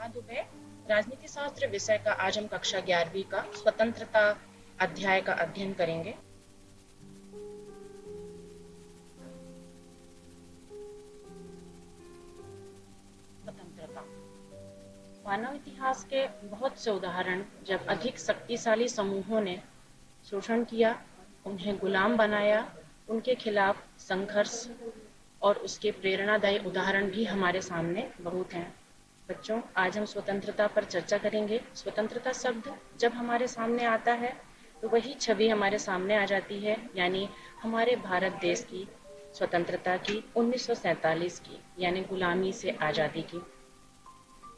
नेहा दुबे। राजनीति शास्त्र विषय का आज हम कक्षा 11वीं का स्वतंत्रता अध्याय का अध्ययन करेंगे। स्वतंत्रता। मानव इतिहास के बहुत से उदाहरण जब अधिक शक्तिशाली समूहों ने शोषण किया, उन्हें गुलाम बनाया, उनके खिलाफ संघर्ष और उसके प्रेरणादायी उदाहरण भी हमारे सामने बहुत हैं। बच्चों, आज हम स्वतंत्रता पर चर्चा करेंगे। स्वतंत्रता शब्द जब हमारे सामने आता है तो वही छवि हमारे सामने आ जाती है, यानी हमारे भारत देश की स्वतंत्रता की 1947 की, यानी गुलामी से आज़ादी की।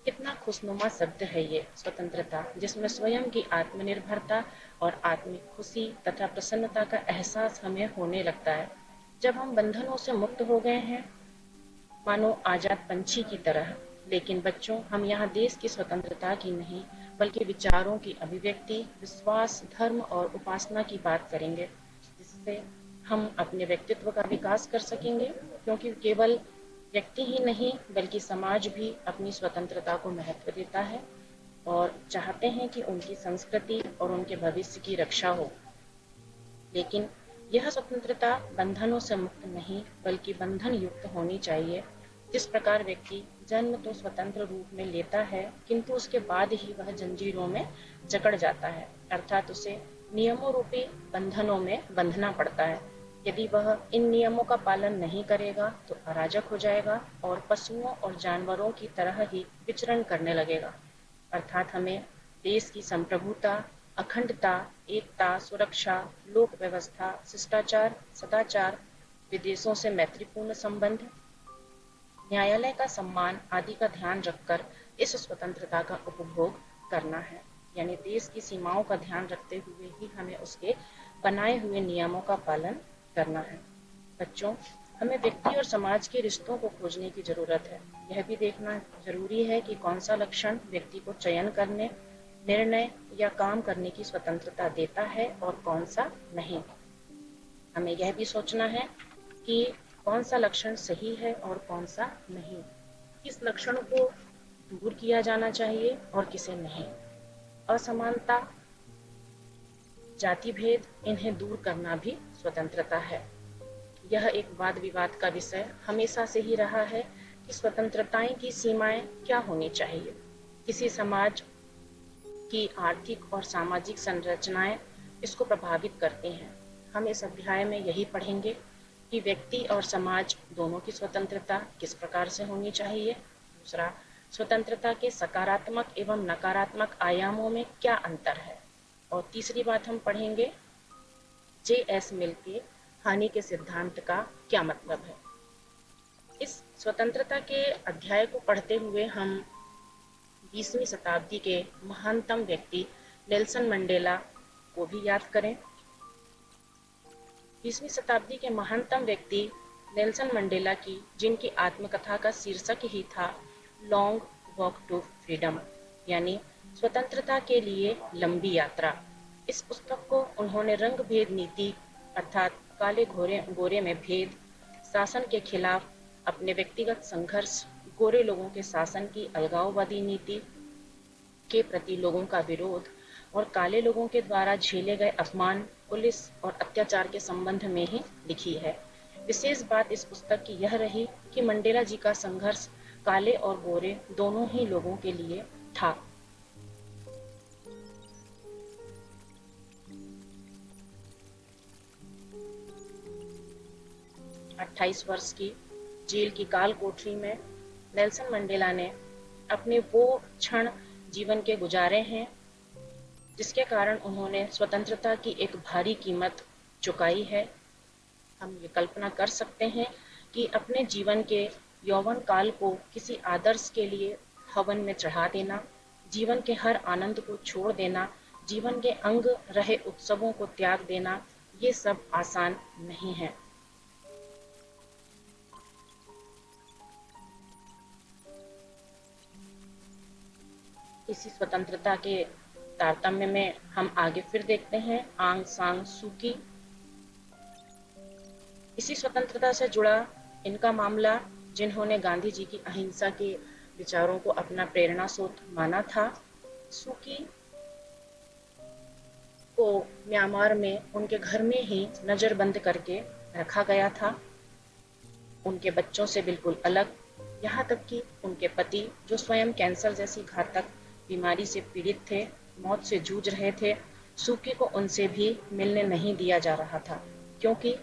कितना खुशनुमा शब्द है ये स्वतंत्रता, जिसमें स्वयं की आत्मनिर्भरता और आत्मिक खुशी तथा प्रसन्नता का एहसास हमें होने लगता है जब हम बंधनों से मुक्त हो गए हैं, मानो आजाद पंछी की तरह। लेकिन बच्चों, हम यहाँ देश की स्वतंत्रता की नहीं, बल्कि विचारों की अभिव्यक्ति, विश्वास, धर्म और उपासना की बात करेंगे, जिससे हम अपने व्यक्तित्व का विकास कर सकेंगे, क्योंकि केवल व्यक्ति ही नहीं बल्कि समाज भी अपनी स्वतंत्रता को महत्व देता है और चाहते हैं कि उनकी संस्कृति और उनके भविष्य की रक्षा हो। लेकिन यह स्वतंत्रता बंधनों से मुक्त नहीं बल्कि बंधन युक्त होनी चाहिए। जिस प्रकार व्यक्ति जन्म तो स्वतंत्र रूप में लेता है, किंतु उसके बाद ही वह जंजीरों में जकड़ जाता है, अर्थात उसे नियमों रूपी बंधनों में बंधना पड़ता है। यदि वह इन नियमों का पालन नहीं करेगा तो अराजक हो जाएगा और पशुओं और जानवरों की तरह ही विचरण करने लगेगा। अर्थात हमें देश की संप्रभुता, अखंडता, एकता, सुरक्षा, लोक व्यवस्था, शिष्टाचार, सदाचार, विदेशों से मैत्रीपूर्ण संबंध, न्यायालय का सम्मान आदि का ध्यान रखकर इस स्वतंत्रता का उपभोग करना है। यानी देश की सीमाओं का ध्यान रखते हुए ही हमें उसके बनाए हुए नियमों का पालन करना है। बच्चों, हमें व्यक्ति और समाज के रिश्तों को खोजने की जरूरत है। यह भी देखना जरूरी है कि कौन सा लक्षण व्यक्ति को चयन करने, निर्णय या काम करने की स्वतंत्रता देता है और कौन सा नहीं। हमें यह भी सोचना है कि कौन सा लक्षण सही है और कौन सा नहीं, किस लक्षण को दूर किया जाना चाहिए और किसे नहीं। असमानता, जाति भेद, इन्हें दूर करना भी स्वतंत्रता है। यह एक वाद विवाद का विषय हमेशा से ही रहा है कि स्वतंत्रताएं की सीमाएं क्या होनी चाहिए। किसी समाज की आर्थिक और सामाजिक संरचनाएं इसको प्रभावित करती हैं। हम इस अध्याय में यही पढ़ेंगे कि व्यक्ति और समाज दोनों की स्वतंत्रता किस प्रकार से होनी चाहिए। दूसरा, स्वतंत्रता के सकारात्मक एवं नकारात्मक आयामों में क्या अंतर है। और तीसरी बात हम पढ़ेंगे J.S. मिल के हानि के सिद्धांत का क्या मतलब है। इस स्वतंत्रता के अध्याय को पढ़ते हुए हम 20वीं शताब्दी के महानतम व्यक्ति नेल्सन मंडेला को भी याद करें। 20वीं शताब्दी के महानतम व्यक्ति नेल्सन मंडेला की, जिनकी आत्मकथा का शीर्षक ही था लॉन्ग वॉक टू फ्रीडम, यानी स्वतंत्रता के लिए लंबी यात्रा। इस पुस्तक को उन्होंने रंग भेद नीति, अर्थात काले गोरे में भेद, शासन के खिलाफ अपने व्यक्तिगत संघर्ष, गोरे लोगों के शासन की अलगाववादी नीति के प्रति लोगों का विरोध और काले लोगों के द्वारा झेले गए अपमान, पुलिस और अत्याचार के संबंध में ही लिखी है। विशेष बात इस पुस्तक की यह रही कि मंडेला जी का संघर्ष काले और गोरे दोनों ही लोगों के लिए था। अट्ठाईस वर्ष की जेल की काल कोठरी में नेल्सन मंडेला ने अपने वो क्षण जीवन के गुजारे हैं जिसके कारण उन्होंने स्वतंत्रता की एक भारी कीमत चुकाई है। हम ये कल्पना कर सकते हैं कि अपने जीवन के यौवन काल को किसी आदर्श के लिए हवन में चढ़ा देना, जीवन के हर आनंद को छोड़ देना, जीवन के अंग रहे उत्सवों को त्याग देना, ये सब आसान नहीं है। इसी स्वतंत्रता के तारतम्य में हम आगे फिर देखते हैं आंग सान सू की। इसी स्वतंत्रता से जुड़ा इनका मामला, जिन्होंने गांधी जी की अहिंसा के विचारों को अपना प्रेरणा स्रोत माना था। सूकी को म्यांमार में उनके घर में ही नज़रबंद करके रखा गया था, उनके बच्चों से बिल्कुल अलग। यहाँ तक कि उनके पति, जो स्वयं कैंसर जैसी घातक बीमारी से पीड़ित थे, मौत से जूझ रहे थे, सूकी को उनसे भी मिलने नहीं दिया जा रहा था, क्योंकि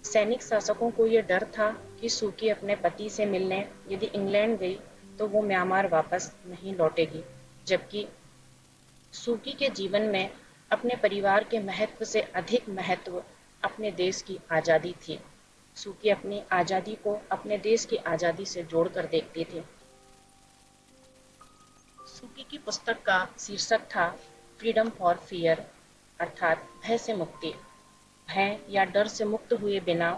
सैनिक शासकों को ये डर था कि सूकी अपने पति से मिलने यदि इंग्लैंड गई तो वो म्यांमार वापस नहीं लौटेगी, जबकि सूकी के जीवन में अपने परिवार के महत्व से अधिक महत्व अपने देश की आज़ादी थी। सूकी अपनी आज़ादी को अपने देश की आज़ादी से जोड़कर देखती थी। सूकी की पुस्तक का शीर्षक था फ्रीडम फॉर फियर, अर्थात भय से मुक्ति। भय या डर से मुक्त हुए बिना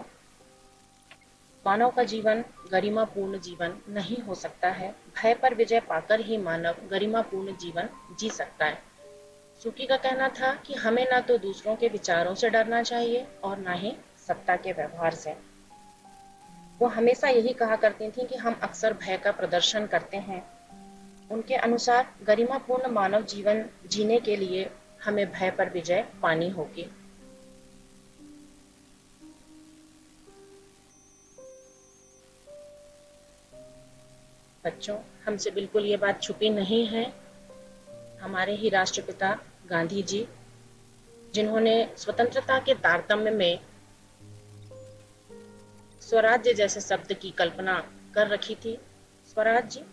मानव का जीवन गरिमापूर्ण जीवन नहीं हो सकता है। भय पर विजय पाकर ही मानव गरिमापूर्ण जीवन जी सकता है। सूकी का कहना था कि हमें ना तो दूसरों के विचारों से डरना चाहिए और ना ही सत्ता के व्यवहार से। वो हमेशा यही कहा करती थी कि हम अक्सर भय का प्रदर्शन करते हैं। उनके अनुसार गरिमापूर्ण मानव जीवन जीने के लिए हमें भय पर विजय पानी होगी। बच्चों, हमसे बिल्कुल ये बात छुपी नहीं है। हमारे ही राष्ट्रपिता गांधी जी, जिन्होंने स्वतंत्रता के तारतम्य में स्वराज्य जैसे शब्द की कल्पना कर रखी थी। स्वराज्य,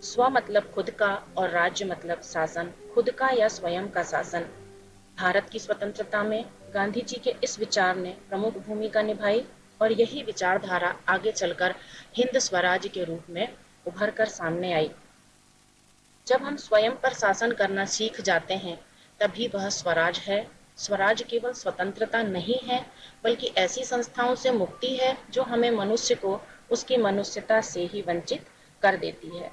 स्व मतलब खुद का और राज्य मतलब शासन, खुद का या स्वयं का शासन। भारत की स्वतंत्रता में गांधी जी के इस विचार ने प्रमुख भूमिका निभाई और यही विचारधारा आगे चलकर हिंद स्वराज के रूप में उभर कर सामने आई। जब हम स्वयं पर शासन करना सीख जाते हैं, तभी वह स्वराज है। स्वराज केवल स्वतंत्रता नहीं है, बल्कि ऐसी संस्थाओं से मुक्ति है जो हमें मनुष्य को उसकी मनुष्यता से ही वंचित कर देती है।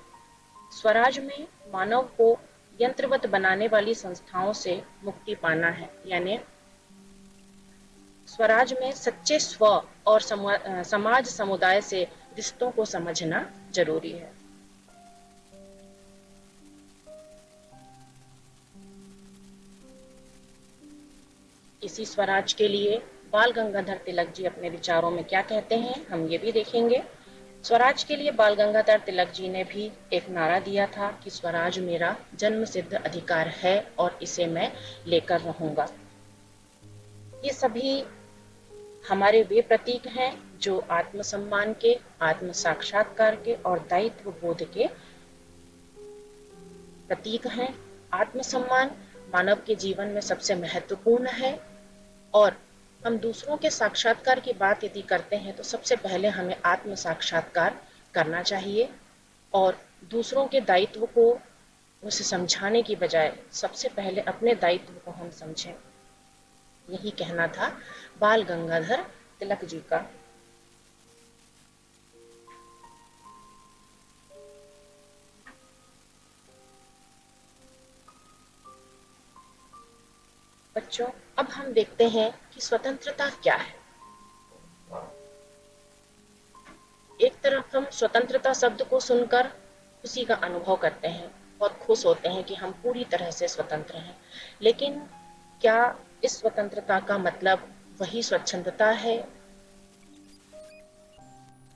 स्वराज में मानव को यंत्रवत बनाने वाली संस्थाओं से मुक्ति पाना है, यानी स्वराज में सच्चे स्व और समाज समुदाय से रिश्तों को समझना जरूरी है। इसी स्वराज के लिए बाल गंगाधर तिलक जी अपने विचारों में क्या कहते हैं, हम ये भी देखेंगे। स्वराज के लिए बाल गंगाधर तिलक जी ने भी एक नारा दिया था कि स्वराज मेरा जन्म सिद्ध अधिकार है और इसे मैं लेकर रहूंगा। ये सभी हमारे वे प्रतीक हैं जो आत्मसम्मान के, आत्म साक्षात्कार के और दायित्व बोध के प्रतीक हैं। आत्मसम्मान मानव के जीवन में सबसे महत्वपूर्ण है और हम दूसरों के साक्षात्कार की बात यदि करते हैं तो सबसे पहले हमें आत्म साक्षात्कार करना चाहिए और दूसरों के दायित्व को उसे समझाने की बजाय सबसे पहले अपने दायित्व को हम समझें। यही कहना था बाल गंगाधर तिलक जी का। बच्चों, अब हम देखते हैं कि स्वतंत्रता क्या है। एक तरफ हम स्वतंत्रता शब्द को सुनकर खुशी का अनुभव करते हैं, बहुत खुश होते हैं कि हम पूरी तरह से स्वतंत्र हैं, लेकिन क्या इस स्वतंत्रता का मतलब वही स्वच्छंदता है?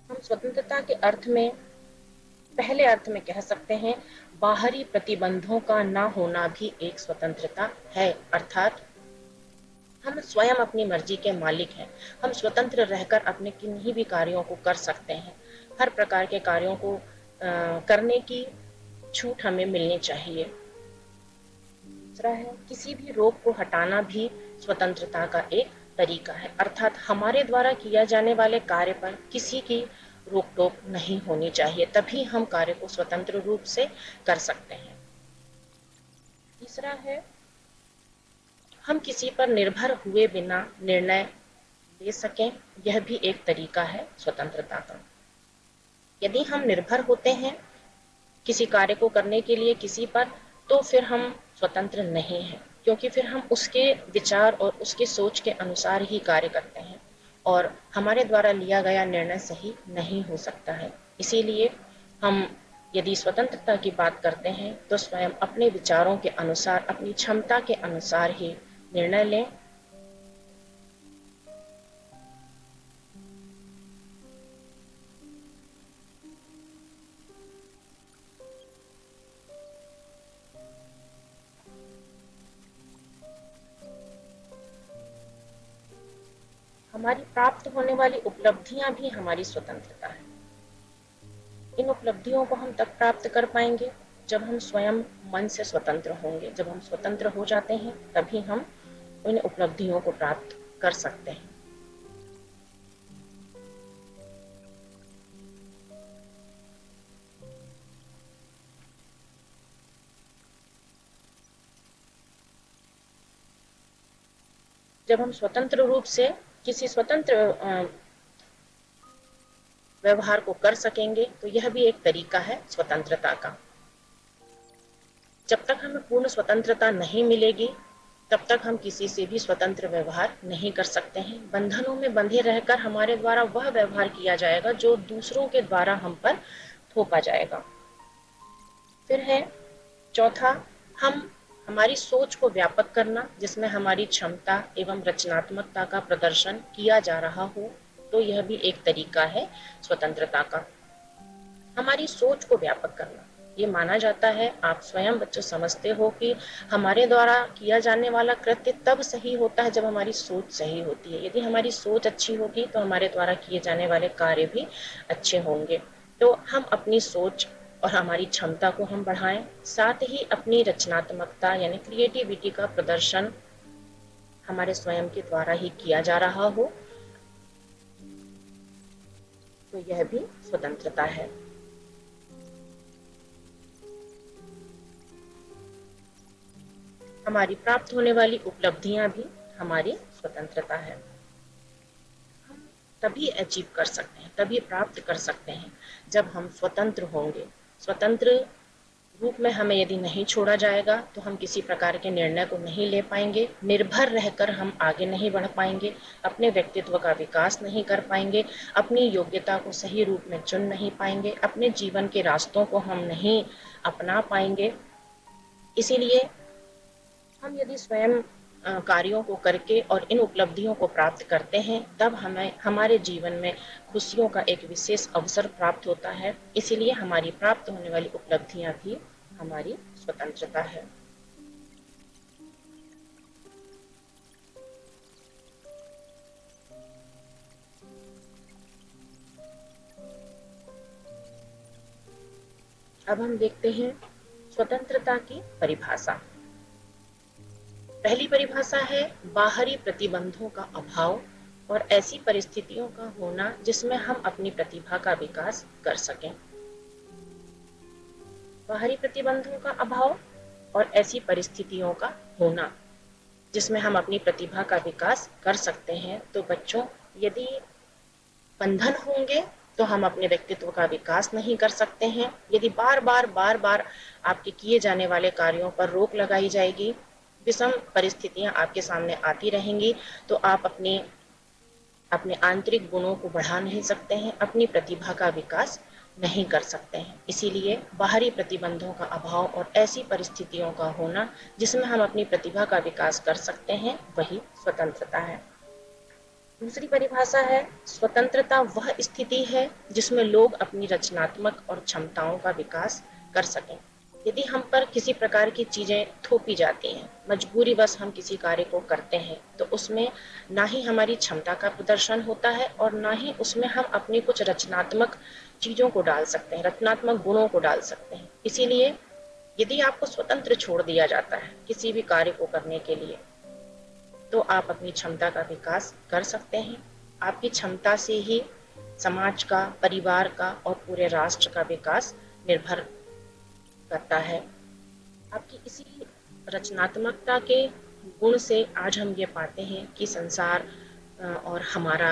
हम स्वतंत्रता के अर्थ में पहले अर्थ में कह सकते हैं बाहरी प्रतिबंधों का ना होना भी एक स्वतंत्रता है, अर्थात हम स्वयं अपनी मर्जी के मालिक हैं। हम स्वतंत्र रहकर अपने किन्हीं भी कार्यों को कर सकते हैं। हर प्रकार के कार्यों को करने की छूट हमें मिलनी चाहिए। दूसरा है किसी भी रोक को हटाना भी स्वतंत्रता का एक तरीका है, अर्थात हमारे द्वारा किया जाने वाले कार्य पर किसी की रोक टोक नहीं होनी चाहिए, तभी हम कार्य को स्वतंत्र रूप से कर सकते हैं। तीसरा है हम किसी पर निर्भर हुए बिना निर्णय ले सकें, यह भी एक तरीका है स्वतंत्रता का। यदि हम निर्भर होते हैं किसी कार्य को करने के लिए किसी पर, तो फिर हम स्वतंत्र नहीं हैं, क्योंकि फिर हम उसके विचार और उसके सोच के अनुसार ही कार्य करते हैं और हमारे द्वारा लिया गया निर्णय सही नहीं हो सकता है। इसीलिए हम यदि स्वतंत्रता की बात करते हैं तो स्वयं अपने विचारों के अनुसार, अपनी क्षमता के अनुसार ही निर्णय लें। हमारी प्राप्त होने वाली उपलब्धियां भी हमारी स्वतंत्रता है। इन उपलब्धियों को हम तब प्राप्त कर पाएंगे जब हम स्वयं मन से स्वतंत्र होंगे। जब हम स्वतंत्र हो जाते हैं तभी हम इन उपलब्धियों को प्राप्त कर सकते हैं। जब हम स्वतंत्र रूप से किसी स्वतंत्र व्यवहार को कर सकेंगे तो यह भी एक तरीका है स्वतंत्रता का। जब तक हमें पूर्ण स्वतंत्रता नहीं मिलेगी तब तक हम किसी से भी स्वतंत्र व्यवहार नहीं कर सकते हैं। बंधनों में बंधे रहकर हमारे द्वारा वह व्यवहार किया जाएगा जो दूसरों के द्वारा हम पर थोपा जाएगा। फिर है चौथा, हम हमारी सोच को व्यापक करना, जिसमें हमारी क्षमता एवं रचनात्मकता का प्रदर्शन किया जा रहा हो, तो यह भी एक तरीका है स्वतंत्रता का। हमारी सोच को व्यापक करना, ये माना जाता है, आप स्वयं बच्चों समझते हो कि हमारे द्वारा किया जाने वाला कृत्य तब सही होता है जब हमारी सोच सही होती है। यदि हमारी सोच अच्छी होगी तो हमारे द्वारा किए जाने वाले कार्य भी अच्छे होंगे। तो हम अपनी सोच और हमारी क्षमता को हम बढ़ाएं, साथ ही अपनी रचनात्मकता यानी क्रिएटिविटी का प्रदर्शन हमारे स्वयं के द्वारा ही किया जा रहा हो, तो यह भी स्वतंत्रता है। हमारी प्राप्त होने वाली उपलब्धियां भी हमारी स्वतंत्रता है। हम तभी अचीव कर सकते हैं, तभी प्राप्त कर सकते हैं जब हम स्वतंत्र होंगे। स्वतंत्र रूप में हमें यदि नहीं छोड़ा जाएगा तो हम किसी प्रकार के निर्णय को नहीं ले पाएंगे, निर्भर रहकर हम आगे नहीं बढ़ पाएंगे, अपने व्यक्तित्व का विकास नहीं कर पाएंगे, अपनी योग्यता को सही रूप में चुन नहीं पाएंगे, अपने जीवन के रास्तों को हम नहीं अपना पाएंगे। इसीलिए हम यदि स्वयं कार्यों को करके और इन उपलब्धियों को प्राप्त करते हैं तब हमें हमारे जीवन में खुशियों का एक विशेष अवसर प्राप्त होता है। इसीलिए हमारी प्राप्त होने वाली उपलब्धियां भी हमारी स्वतंत्रता है। अब हम देखते हैं स्वतंत्रता की परिभाषा। पहली परिभाषा है बाहरी प्रतिबंधों का अभाव और ऐसी परिस्थितियों का होना जिसमें हम अपनी प्रतिभा का विकास कर सकें। बाहरी प्रतिबंधों का अभाव और ऐसी परिस्थितियों का होना जिसमें हम अपनी प्रतिभा का विकास कर सकते हैं। तो बच्चों, यदि बंधन होंगे तो हम अपने व्यक्तित्व का विकास नहीं कर सकते हैं। यदि बार बार आपके किए जाने वाले कार्यों पर रोक लगाई जाएगी, विषम परिस्थितियां आपके सामने आती रहेंगी, तो आप अपने आंतरिक गुणों को बढ़ा नहीं सकते हैं, अपनी प्रतिभा का विकास नहीं कर सकते हैं। इसीलिए बाहरी प्रतिबंधों का अभाव और ऐसी परिस्थितियों का होना जिसमें हम अपनी प्रतिभा का विकास कर सकते हैं, वही स्वतंत्रता है। दूसरी परिभाषा है स्वतंत्रता वह स्थिति है जिसमें लोग अपनी रचनात्मक और क्षमताओं का विकास कर सकें। यदि हम पर किसी प्रकार की चीजें थोपी जाती हैं, मजबूरी बस हम किसी कार्य को करते हैं, तो उसमें ना ही हमारी क्षमता का प्रदर्शन होता है और ना ही उसमें हम अपनी कुछ रचनात्मक चीजों को डाल सकते हैं, रचनात्मक गुणों को डाल सकते हैं। इसीलिए यदि आपको स्वतंत्र छोड़ दिया जाता है किसी भी कार्य को करने के लिए, तो आप अपनी क्षमता का विकास कर सकते हैं। आपकी क्षमता से ही समाज का, परिवार का और पूरे राष्ट्र का विकास निर्भर करता है। आपकी इसी रचनात्मकता के गुण से आज हम ये पाते हैं कि संसार और हमारा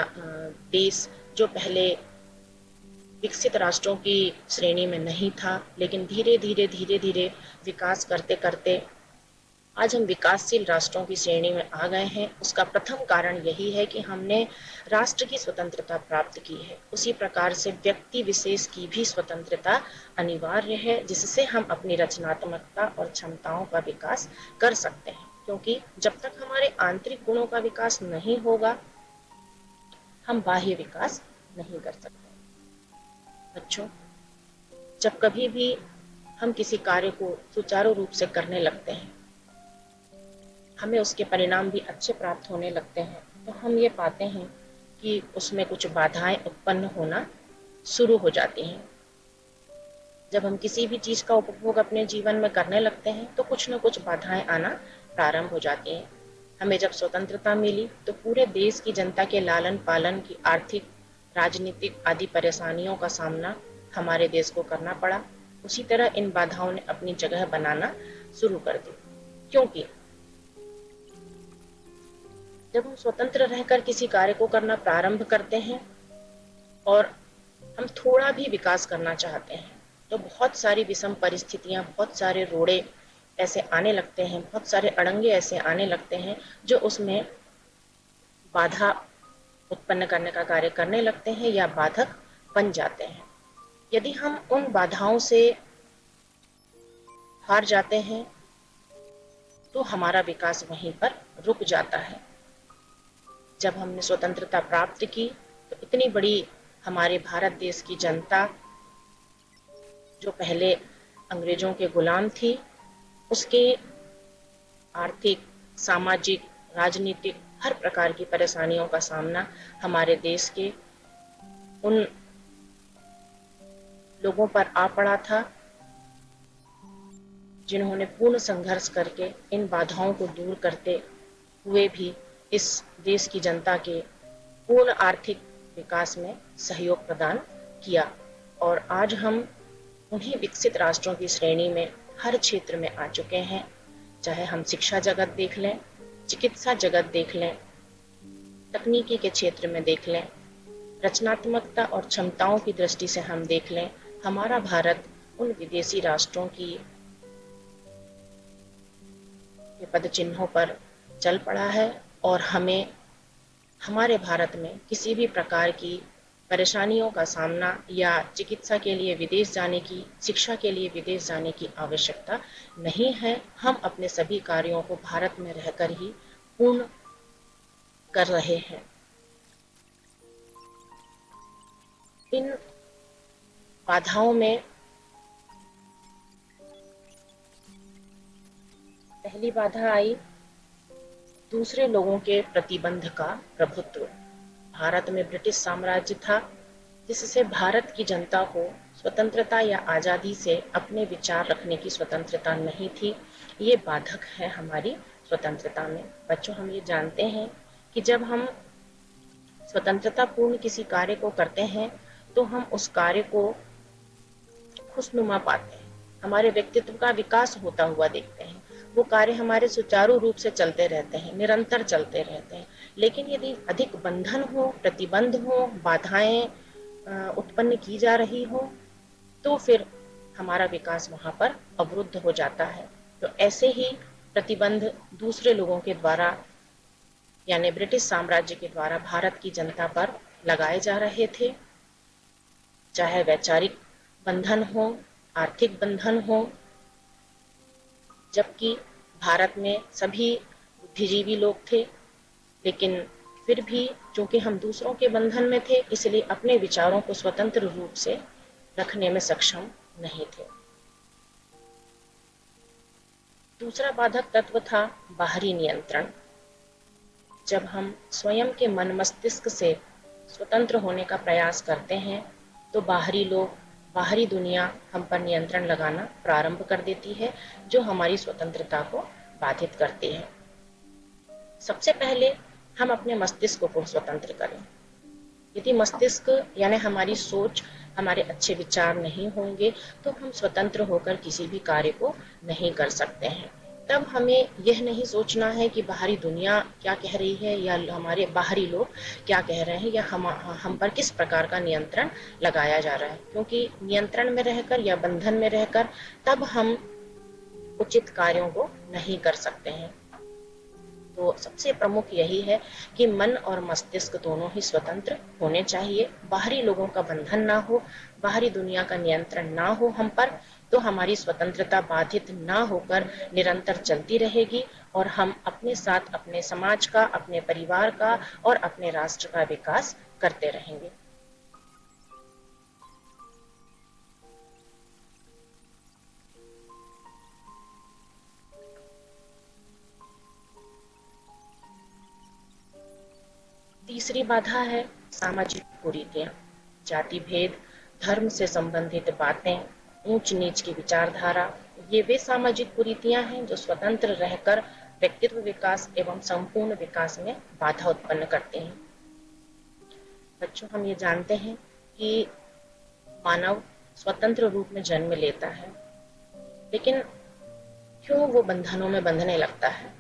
देश, जो पहले विकसित राष्ट्रों की श्रेणी में नहीं था, लेकिन धीरे धीरे विकास करते करते आज हम विकासशील राष्ट्रों की श्रेणी में आ गए हैं, उसका प्रथम कारण यही है कि हमने राष्ट्र की स्वतंत्रता प्राप्त की है। उसी प्रकार से व्यक्ति विशेष की भी स्वतंत्रता अनिवार्य है, जिससे हम अपनी रचनात्मकता और क्षमताओं का विकास कर सकते हैं, क्योंकि जब तक हमारे आंतरिक गुणों का विकास नहीं होगा, हम बाह्य विकास नहीं कर सकते। बच्चों, जब कभी भी हम किसी कार्य को सुचारू रूप से करने लगते हैं, हमें उसके परिणाम भी अच्छे प्राप्त होने लगते हैं, तो हम ये पाते हैं कि उसमें कुछ बाधाएं उत्पन्न होना शुरू हो जाती हैं। जब हम किसी भी चीज का उपभोग अपने जीवन में करने लगते हैं, तो कुछ न कुछ बाधाएं आना प्रारंभ हो जाती हैं। हमें जब स्वतंत्रता मिली, तो पूरे देश की जनता के लालन पालन की आर्थिक, राजनीतिक आदि परेशानियों का सामना हमारे देश को करना पड़ा। उसी तरह इन बाधाओं ने अपनी जगह बनाना शुरू कर दी, क्योंकि जब हम स्वतंत्र रहकर किसी कार्य को करना प्रारंभ करते हैं और हम थोड़ा भी विकास करना चाहते हैं, तो बहुत सारी विषम परिस्थितियां, बहुत सारे रोड़े ऐसे आने लगते हैं, बहुत सारे अड़ंगे ऐसे आने लगते हैं जो उसमें बाधा उत्पन्न करने का कार्य करने लगते हैं या बाधक बन जाते हैं। यदि हम उन बाधाओं से हार जाते हैं, तो हमारा विकास वहीं पर रुक जाता है। जब हमने स्वतंत्रता प्राप्त की, तो इतनी बड़ी हमारे भारत देश की जनता, जो पहले अंग्रेजों के गुलाम थी, उसके आर्थिक, सामाजिक, राजनीतिक हर प्रकार की परेशानियों का सामना हमारे देश के उन लोगों पर आ पड़ा था, जिन्होंने पूर्ण संघर्ष करके इन बाधाओं को दूर करते हुए भी इस देश की जनता के पूर्ण आर्थिक विकास में सहयोग प्रदान किया। और आज हम उन्हीं विकसित राष्ट्रों की श्रेणी में हर क्षेत्र में आ चुके हैं। चाहे हम शिक्षा जगत देख लें, चिकित्सा जगत देख लें, तकनीकी के क्षेत्र में देख लें, रचनात्मकता और क्षमताओं की दृष्टि से हम देख लें, हमारा भारत उन विदेशी राष्ट्रों की पद चिन्हों पर चल पड़ा है। और हमें हमारे भारत में किसी भी प्रकार की परेशानियों का सामना या चिकित्सा के लिए विदेश जाने की, शिक्षा के लिए विदेश जाने की आवश्यकता नहीं है। हम अपने सभी कार्यों को भारत में रहकर ही पूर्ण कर रहे हैं। इन बाधाओं में पहली बाधा आई दूसरे लोगों के प्रतिबंध का प्रभुत्व। भारत में ब्रिटिश साम्राज्य था, जिससे भारत की जनता को स्वतंत्रता या आजादी से अपने विचार रखने की स्वतंत्रता नहीं थी। ये बाधक है हमारी स्वतंत्रता में। बच्चों, हम ये जानते हैं कि जब हम स्वतंत्रता पूर्ण किसी कार्य को करते हैं, तो हम उस कार्य को खुशनुमा पाते हैं, हमारे व्यक्तित्व का विकास होता हुआ देखते हैं। वो कार्य हमारे सुचारू रूप से चलते रहते हैं, निरंतर चलते रहते हैं। लेकिन यदि अधिक बंधन हो, प्रतिबंध हो, बाधाएं उत्पन्न की जा रही हो, तो फिर हमारा विकास वहां पर अवरुद्ध हो जाता है। तो ऐसे ही प्रतिबंध दूसरे लोगों के द्वारा, यानी ब्रिटिश साम्राज्य के द्वारा भारत की जनता पर लगाए जा रहे थे। चाहे वैचारिक बंधन हो, आर्थिक बंधन हो, जबकि भारत में सभी बुद्धिजीवी लोग थे, लेकिन फिर भी चूंकि हम दूसरों के बंधन में थे, इसलिए अपने विचारों को स्वतंत्र रूप से रखने में सक्षम नहीं थे। दूसरा बाधक तत्व था बाहरी नियंत्रण। जब हम स्वयं के मन मस्तिष्क से स्वतंत्र होने का प्रयास करते हैं, तो बाहरी लोग, बाहरी दुनिया हम पर नियंत्रण लगाना प्रारंभ कर देती है, जो हमारी स्वतंत्रता को बाधित करती है। सबसे पहले हम अपने मस्तिष्क को स्वतंत्र करें। यदि मस्तिष्क यानी हमारी सोच, हमारे अच्छे विचार नहीं होंगे, तो हम स्वतंत्र होकर किसी भी कार्य को नहीं कर सकते हैं। तब हमें यह नहीं सोचना है कि बाहरी दुनिया क्या कह रही है या हमारे बाहरी लोग क्या कह रहे हैं या हम पर किस प्रकार का नियंत्रण लगाया जा रहा है, क्योंकि नियंत्रण में रहकर या बंधन में रहकर तब हम उचित कार्यों को नहीं कर सकते हैं। तो सबसे प्रमुख यही है कि मन और मस्तिष्क दोनों ही स्वतंत्र होने चाहिए, बाहरी लोगों का बंधन ना हो, बाहरी दुनिया का नियंत्रण ना हो हम पर, तो हमारी स्वतंत्रता बाधित ना होकर निरंतर चलती रहेगी और हम अपने साथ अपने समाज का, अपने परिवार का और अपने राष्ट्र का विकास करते रहेंगे। तीसरी बाधा है सामाजिक कुरीतियां, जाति भेद, धर्म से संबंधित बातें, ऊंच नीच की विचारधारा। ये वे सामाजिक कुरीतियां हैं जो स्वतंत्र रहकर व्यक्तित्व विकास एवं संपूर्ण विकास में बाधा उत्पन्न करते हैं। बच्चों, हम ये जानते हैं कि मानव स्वतंत्र रूप में जन्म लेता है, लेकिन क्यों वो बंधनों में बंधने लगता है?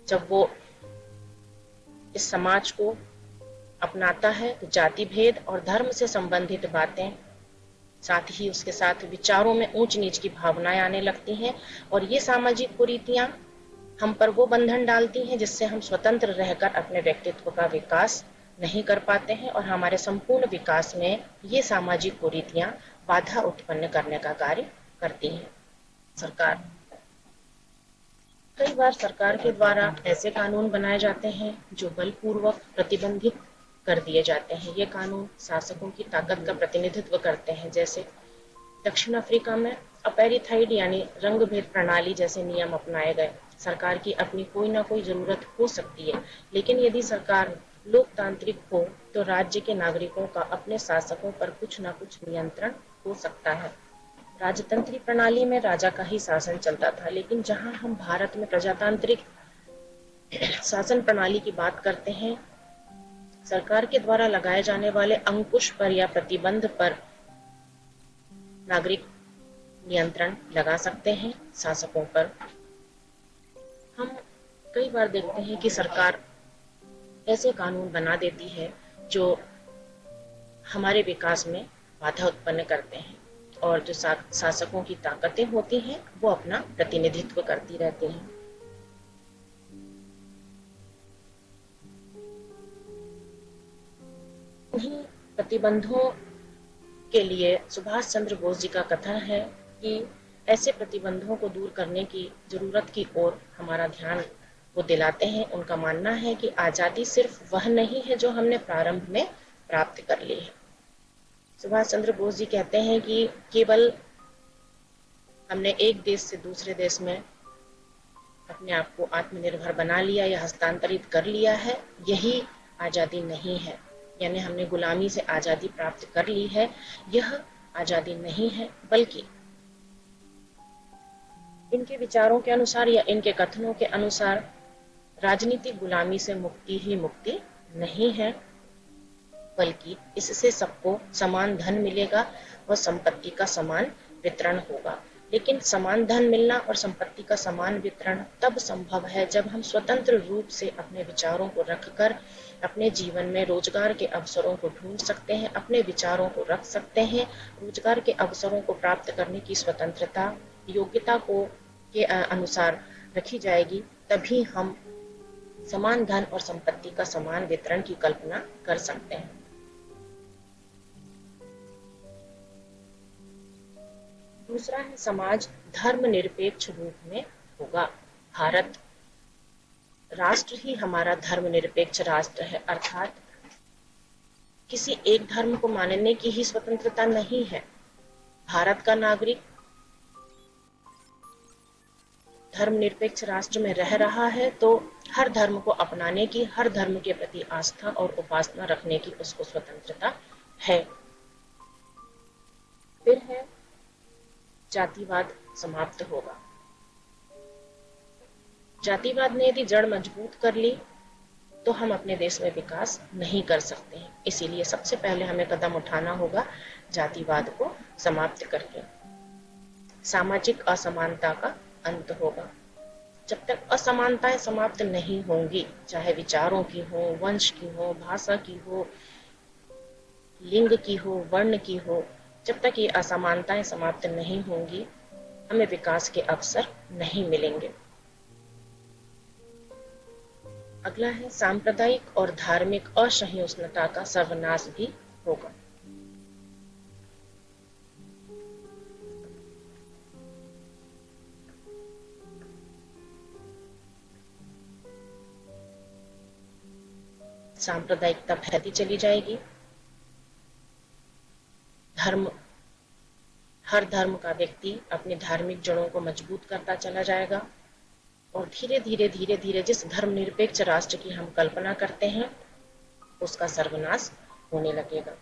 जब वो इस समाज को अपनाता है तो जाति भेद और धर्म से संबंधित बातें, साथ ही उसके साथ विचारों में ऊंच नीच की भावनाएं आने लगती हैं और ये सामाजिक कुरीतियां हम पर वो बंधन डालती हैं जिससे हम स्वतंत्र रहकर अपने व्यक्तित्व का विकास नहीं कर पाते हैं और हमारे संपूर्ण विकास में ये सामाजिक कुरीतियां बाधा उत्पन्न करने का कार्य करती हैं। सरकार कई बार सरकार के द्वारा ऐसे कानून बनाए जाते हैं जो बलपूर्वक प्रतिबंधित कर दिए जाते हैं। ये कानून शासकों की ताकत का प्रतिनिधित्व करते हैं। जैसे दक्षिण अफ्रीका में अपेरिथाइड यानी रंग भेद प्रणाली जैसे नियम अपनाए गए। सरकार की अपनी कोई ना कोई जरूरत हो सकती है, लेकिन यदि सरकार लोकतांत्रिक हो तो राज्य के नागरिकों का अपने शासकों पर कुछ न कुछ नियंत्रण हो सकता है। राजतंत्रीय प्रणाली में राजा का ही शासन चलता था, लेकिन जहां हम भारत में प्रजातांत्रिक शासन प्रणाली की बात करते हैं, सरकार के द्वारा लगाए जाने वाले अंकुश पर या प्रतिबंध पर नागरिक नियंत्रण लगा सकते हैं शासकों पर। हम कई बार देखते हैं कि सरकार ऐसे कानून बना देती है जो हमारे विकास में बाधा उत्पन्न करते हैं और जो शासकों की ताकतें होती हैं वो अपना प्रतिनिधित्व करती रहती हैं। इन्हीं प्रतिबंधों के लिए सुभाष चंद्र बोस जी का कथन है कि ऐसे प्रतिबंधों को दूर करने की जरूरत की ओर हमारा ध्यान वो दिलाते हैं। उनका मानना है कि आजादी सिर्फ वह नहीं है जो हमने प्रारंभ में प्राप्त कर ली है। सुभाष चंद्र बोस जी कहते हैं कि केवल हमने एक देश से दूसरे देश में अपने आप को आत्मनिर्भर बना लिया या हस्तांतरित कर लिया है, यही आजादी नहीं है। यानी हमने गुलामी से आजादी प्राप्त कर ली है, यह आजादी नहीं है, बल्कि इनके विचारों के अनुसार या इनके कथनों के अनुसार राजनीतिक गुलामी से मुक्ति ही मुक्ति नहीं है, बल्कि इससे सबको समान धन मिलेगा और संपत्ति का समान वितरण होगा। लेकिन समान धन मिलना और संपत्ति का समान वितरण तब संभव है जब हम स्वतंत्र रूप से अपने विचारों को रखकर अपने जीवन में रोजगार के अवसरों को ढूंढ सकते हैं, अपने विचारों को रख सकते हैं। रोजगार के अवसरों को प्राप्त करने की स्वतंत्रता योग्यता को के अनुसार रखी जाएगी, तभी हम समान धन और संपत्ति का समान वितरण की कल्पना कर सकते हैं। दूसरा है समाज धर्मनिरपेक्ष रूप में होगा। भारत राष्ट्र ही हमारा धर्मनिरपेक्ष राष्ट्र है, अर्थात किसी एक धर्म को मानने की ही स्वतंत्रता नहीं है। भारत का नागरिक धर्मनिरपेक्ष राष्ट्र में रह रहा है तो हर धर्म को अपनाने की, हर धर्म के प्रति आस्था और उपासना रखने की उसको स्वतंत्रता है। फिर है जातिवाद समाप्त होगा। जातिवाद ने यदि जड़ मजबूत कर ली तो हम अपने देश में विकास नहीं कर सकते हैं। इसीलिए सबसे पहले हमें कदम उठाना होगा जातिवाद को समाप्त करके। सामाजिक असमानता का अंत होगा। जब तक असमानताएं समाप्त नहीं होंगी, चाहे विचारों की हो, वंश की हो, भाषा की हो, लिंग की हो, वर्ण की हो, जब तक ये असमानताएं समाप्त नहीं होंगी, हमें विकास के अवसर नहीं मिलेंगे। अगला है सांप्रदायिक और धार्मिक असहिष्णुता का सर्वनाश भी होगा। सांप्रदायिकता फैलती चली जाएगी। धर्म हर धर्म का व्यक्ति अपनी धार्मिक जड़ों को मजबूत करता चला जाएगा और धीरे धीरे जिस धर्मनिरपेक्ष राष्ट्र की हम कल्पना करते हैं उसका सर्वनाश होने लगेगा।